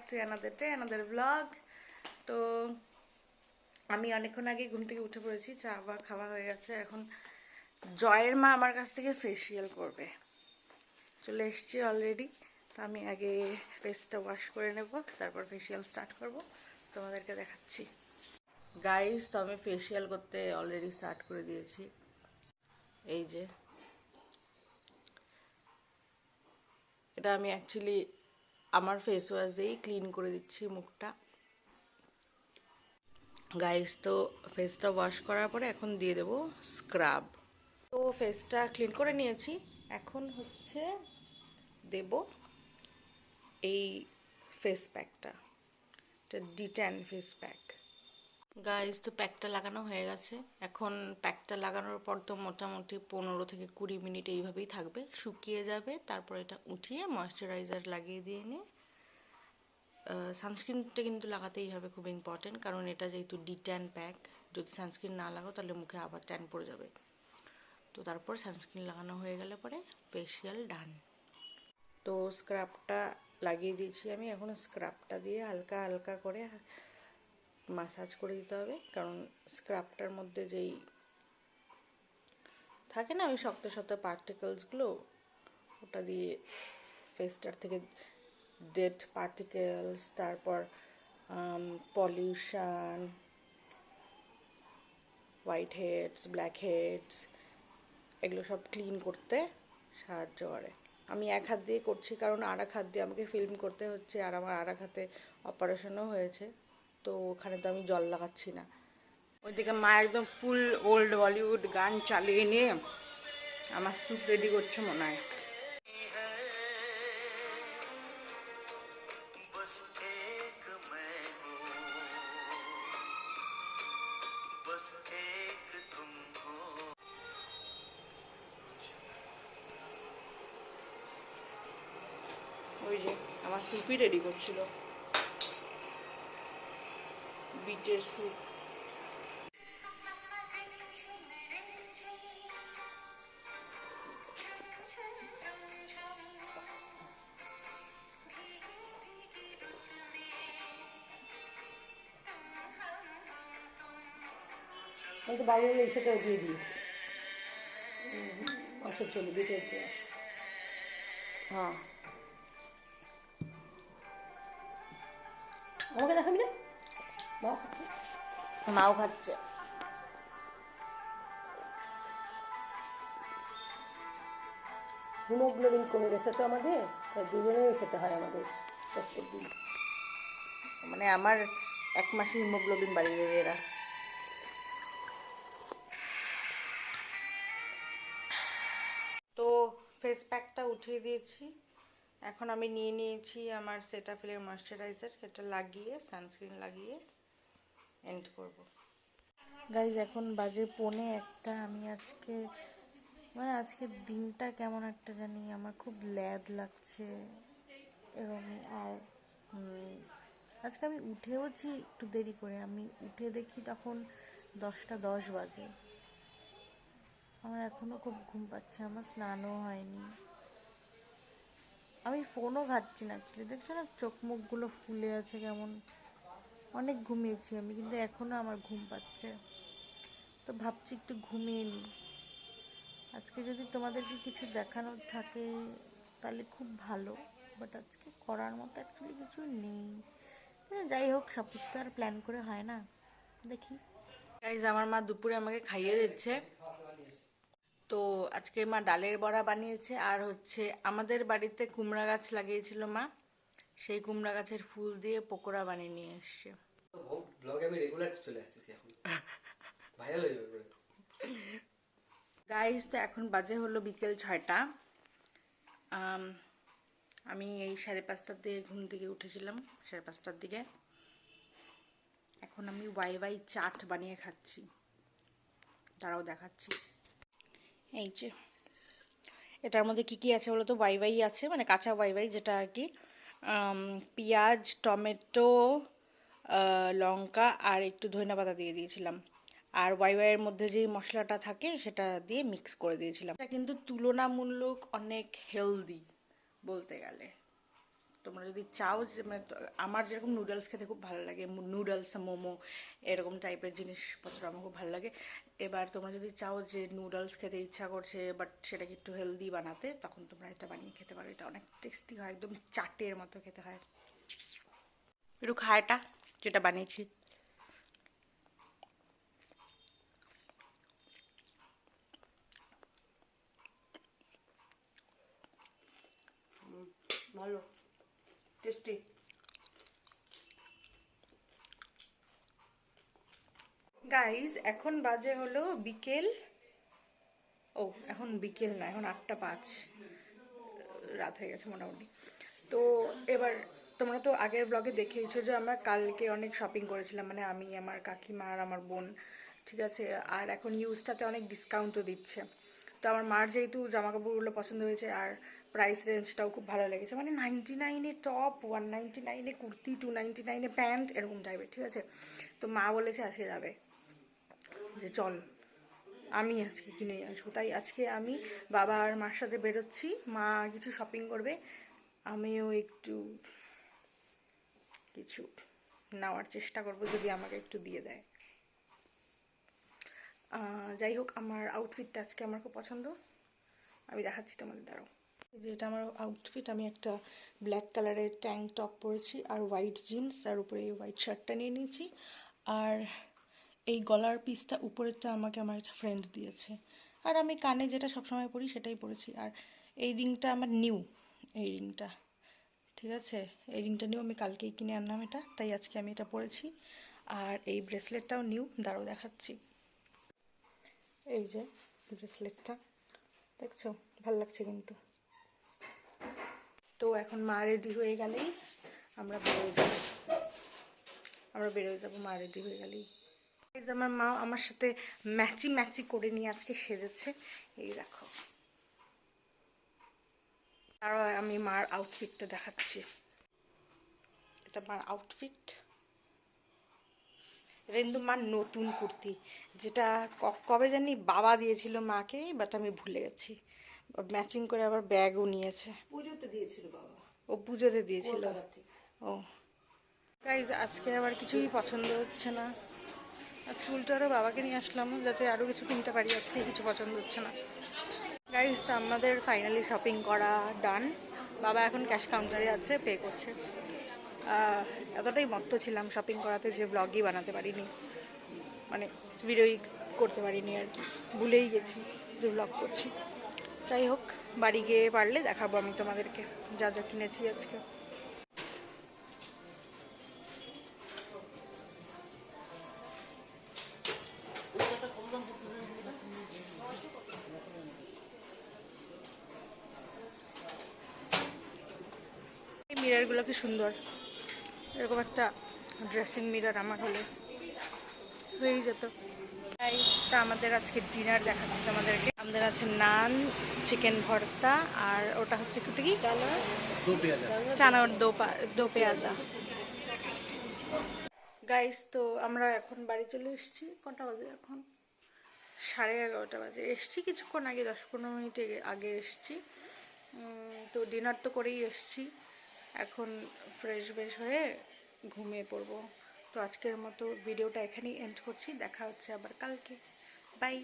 To another blog. তো আমি অনেকক্ষণ আগে ঘুম থেকে উঠে পড়েছি, চা বা খাওয়া হয়ে গেছে। এখন জয়ের মা আমার কাছ থেকে ফেসিয়াল করবে, চলে এসছি অলরেডি। তো আমি আগে ফেসটা ওয়াশ করে নেব, তারপর ফেসিয়াল স্টার্ট করব, তোমাদেরকে দেখাচ্ছি। গাইস, তো আমি ফেসিয়াল করতে অলরেডি স্টার্ট করে দিয়েছি। এই যে এটা আমি অ্যাকচুয়ালি আমার ফেস ওয়াশ দিয়েই ক্লিন করে দিচ্ছি মুখটা। গাইস, তো ফেসটা ওয়াশ করার পরে এখন দিয়ে দেবো স্ক্রাব। তো ফেসটা ক্লিন করে নিয়েছি, এখন হচ্ছে দেব এই ফেস প্যাকটা, এটা ডিট্যান ফেস প্যাক। গাইস, তো প্যাকটা লাগানো হয়ে গেছে। এখন প্যাকটা লাগানোর পর তো মোটামুটি 15 থেকে 20 মিনিট এইভাবেই থাকবে, শুকিয়ে যাবে। তারপর এটা উঠিয়ে ময়শ্চারাইজার লাগিয়ে দিয়ে নিয়ে সানস্ক্রিনটা কিন্তু লাগাতেই হবে, খুব ইম্পর্টেন্ট। কারণ এটা যেহেতু ডিট্যান প্যাক, যদি সানস্ক্রিন না লাগাও তাহলে মুখে আবার ট্যান পড়ে যাবে। তো তারপর সানস্ক্রিন লাগানো হয়ে গেলে পরে ফেসিয়াল ডান। তো স্ক্রাবটা লাগিয়ে দিয়েছি আমি। এখন স্ক্রাবটা দিয়ে হালকা হালকা করে মাসাজ করে দিতে হবে, কারণ স্ক্রাবটার মধ্যে যেই থাকে না ওই শক্ত শক্ত পার্টিকেলসগুলো, ওটা দিয়ে ফেসটার থেকে ডেড পার্টিকেলস, তারপর pollution, white heads, black heads, এগুলো সব ক্লিন করতে সাহায্য করে। আমি এক হাত দিয়ে করছি কারণ আর এক হাত দিয়ে আমাকে ফিল্ম করতে হচ্ছে, আর আমার আর এক হাতে অপারেশনও হয়েছে, তো ওখানে তো আমি জল লাগাচ্ছি না। ওইদিকে মা একদম ফুল ওল্ড বলিউড গান চালিয়ে নিয়ে আমার স্যুপ রেডি করছে মনে হয়। ওই যে আমার স্যুপই রেডি করছিল, বিটের স্যুপ। আমি তো বাইরে সেটা দিয়ে দিই। আচ্ছা চলো, বিটের দিয়ে। হ্যাঁ, আমাকে দেখাবি না? মাও খাচ্ছে, মাও খাচ্ছে। হিমোগ্লোবিন কমে গেছে তো আমাদের, তাই দুজনেই খেতে হয় আমাদের প্রত্যেক দিন। মানে আমার 1 মাসে হিমোগ্লোবিন বাড়িয়ে দেবে এরা। তো ফেস প্যাকটা উঠিয়ে দিয়েছি, এখন আমি নিয়ে নিয়েছি আমার সেটাফিলের ময়শ্চারাইজার, এটা লাগিয়ে সানস্ক্রিন লাগিয়ে এন্ড করব। গাইজ, এখন বাজে 1:45। আমি আজকে আজকের দিনটা কেমন একটা জানি, আমার খুব ল্যাদ লাগছে এরকম। আর আজকে আমি উঠেওছি একটু দেরি করে। আমি উঠে দেখি তখন 10:10 বাজে। আমার এখনো খুব ঘুম পাচ্ছে, আমার স্নানও হয়নি। আমি ফোনও ঘাটছি না অ্যাকচুয়ালি, দেখছো না চোখ মুখগুলো ফুলে আছে কেমন। অনেক ঘুমিয়েছি আমি, কিন্তু এখনো আমার ঘুম পাচ্ছে। তো ভাবছি একটু ঘুমিয়ে নিই। আজকে যদি তোমাদেরকে কিছু দেখানোর থাকে তাহলে খুব ভালো, বাট আজকে করার মতো অ্যাকচুয়ালি কিছু নেই। যাই হোক, সব কিছু তো আর প্ল্যান করে হয় না, দেখি। গাইজ, আমার মা দুপুরে আমাকে খাইয়ে দিচ্ছে। তো আজকে মা ডালের বড়া বানিয়েছে, আর হচ্ছে আমাদের বাড়িতে কুমড়া গাছ লাগিয়েছিল মা, সেই কুমড়া গাছের ফুল দিয়ে পকোড়া বানিয়ে নিয়ে এসছে। ব্লগে আমি রেগুলার চলে আসতেছি, এখন ভাইরাল হয়ে যাবে। গাইজ, তো এখন বাজে হলো বিকেল 6টা। আমি এই 5:30টার দিকে ঘুম থেকে উঠেছিলাম, 5:30টার দিকে। এখন আমি ওয়াই চাট বানিয়ে খাচ্ছি, তারাও দেখাচ্ছি। এই যে এটার মধ্যে কি কি আছে বলো তো? ওয়াই আছে, মানে কাঁচা ওয়াই, যেটা আর কি পেঁয়াজ, টমেটো, লঙ্কা আর একটু ধনেপাতা দিয়ে দিয়েছিলাম। আর ওয়াইয়ের মধ্যে যেই মশলাটা থাকে সেটা দিয়ে মিক্স করে দিয়েছিলাম। এটা কিন্তু তুলনামূলক অনেক হেলদি বলতে গেলে, তোমরা যদি চাও যে মানে আমার যেরকম নুডলস খেতে খুব ভালো লাগে, নুডলস মোমো এরকম টাইপের জিনিসপত্র আমার খুব ভালো লাগে। এবার তোমরা যদি চাও যে নুডলস খেতে ইচ্ছা করছে বাট সেটাকে একটু হেলদি বানাতে, তখন তোমরা এটা বানিয়ে খেতে পারো। এটা অনেক টেস্টি হয়, একদম চাটের মতো খেতে হয়। একটু খায়টা যেটা বানিয়েছি। ভালো, টেস্টি। গাইজ এখন বাজে হলো বিকেল, ও এখন বিকেল না, এখন 8টা 5, রাত হয়ে গেছে মোটামুটি। তো এবার তোমরা তো আগের ব্লগে দেখেইছো যে আমরা কালকে অনেক শপিং করেছিলাম, মানে আমি, আমার কাকিমা আর আমার বোন, ঠিক আছে। আর এখন ইউজটাতে অনেক ডিসকাউন্টও দিচ্ছে। তো আমার মার যেহেতু জামা কাপড়গুলো পছন্দ হয়েছে আর প্রাইস রেঞ্জটাও খুব ভালো লেগেছে, মানে 99-এ টপ, 199-এ কুর্তি, 299-এ প্যান্ট, এরকম টাইপের, ঠিক আছে। তো মা বলেছে আজকে যাবে, যে চল আমি আজকে কিনে আসবো। তাই আজকে আমি বাবা আর মার সাথে বেরোচ্ছি। মা কিছু শপিং করবে, আমিও একটু কিছু নেওয়ার চেষ্টা করব, যদি আমাকে একটু দিয়ে দেয়। যাই হোক, আমার আউটফিটটা আজকে আমার খুব পছন্দ, আমি দেখাচ্ছি তোমাদের, দাঁড়াও। যেটা আমার আউটফিট, আমি একটা ব্ল্যাক কালারের ট্যাঙ্ক টপ পরেছি আর হোয়াইট জিন্স, আর উপরে এই হোয়াইট শার্টটা নিয়ে নিয়েছি। আর এই গলার পিসটা উপরেরটা আমাকে আমার একটা ফ্রেন্ড দিয়েছে। আর আমি কানে যেটা সবসময় পরি সেটাই পরেছি। আর এই রিংটা আমার নিউ, এই রিংটা, ঠিক আছে। এই রিংটা নিউ, আমি কালকেই কিনে আনলাম এটা, তাই আজকে আমি এটা পরেছি। আর এই ব্রেসলেটটাও নিউ, দাঁড়াও দেখাচ্ছি। এই যে ব্রেসলেটটা, দেখছো, ভালো লাগছে কিন্তু। তো এখন মা রেডি হয়ে গেলেই আমরা বেরোয় যাব, মা রেডি হয়ে গেলেই। আমার মা আমার সাথে ম্যাচি ম্যাচি করে নিয়ে আজকে সেজেছে, এই দেখো। আর আমি মার আউটফিটটা দেখাচ্ছি, এটা মার আউটফিট। এটা কিন্তু মার নতুন কুর্তি, যেটা কবে জানি বাবা দিয়েছিল মাকে, বাট আমি ভুলে গেছি। ম্যাচিং করে আবার ব্যাগও নিয়েছে। পুজোতে দিয়েছিল বাবা, ও পুজোতে দিয়েছিল। কলকাতা থেকে। ও গাইজ, আজকে আবার কিছুই পছন্দ হচ্ছে না। আজকে উল্টো আরও বাবাকে নিয়ে আসলাম যাতে আরও কিছু কিনতে পারি, আজকে কিছু পছন্দ হচ্ছে না। গাইজ, তো আমাদের ফাইনালি শপিং করা ডান। বাবা এখন ক্যাশ কাউন্টারে আছে, পে করছে। এতটাই মত্ত ছিলাম শপিং করাতে যে ব্লগই বানাতে পারিনি, মানে ভিডিওই করতে পারিনি আর কি, ভুলেই গেছি যে ব্লগ করছি। যাই হোক, বাড়ি গিয়ে পারলে দেখাবো আমি তোমাদেরকে যা যা কিনেছি আজকে। এই মিররগুলো কি সুন্দর, এরকম একটা ড্রেসিং মিরর আমার হলে হয়েই যেত। তাই তা আমাদের আজকে ডিনার দেখাচ্ছি তোমাদেরকে। আমাদের আছে নান, চিকেন ভর্তা, আর ওটা হচ্ছে কি চানার দো পেঁয়াজা। গাইস, তো আমরা এখন বাড়ি চলে এসেছি। কটা বাজে এখন? 11:30 বাজে। এসছি কিছুক্ষণ আগে, 10-15 মিনিট আগে এসছি। তো ডিনার তো করেই এসছি, এখন ফ্রেশ হয়ে ঘুমিয়ে পড়বো। তো আজকের মতো ভিডিওটা এখানেই এন্ড করছি, দেখা হচ্ছে আবার কালকে। বাই।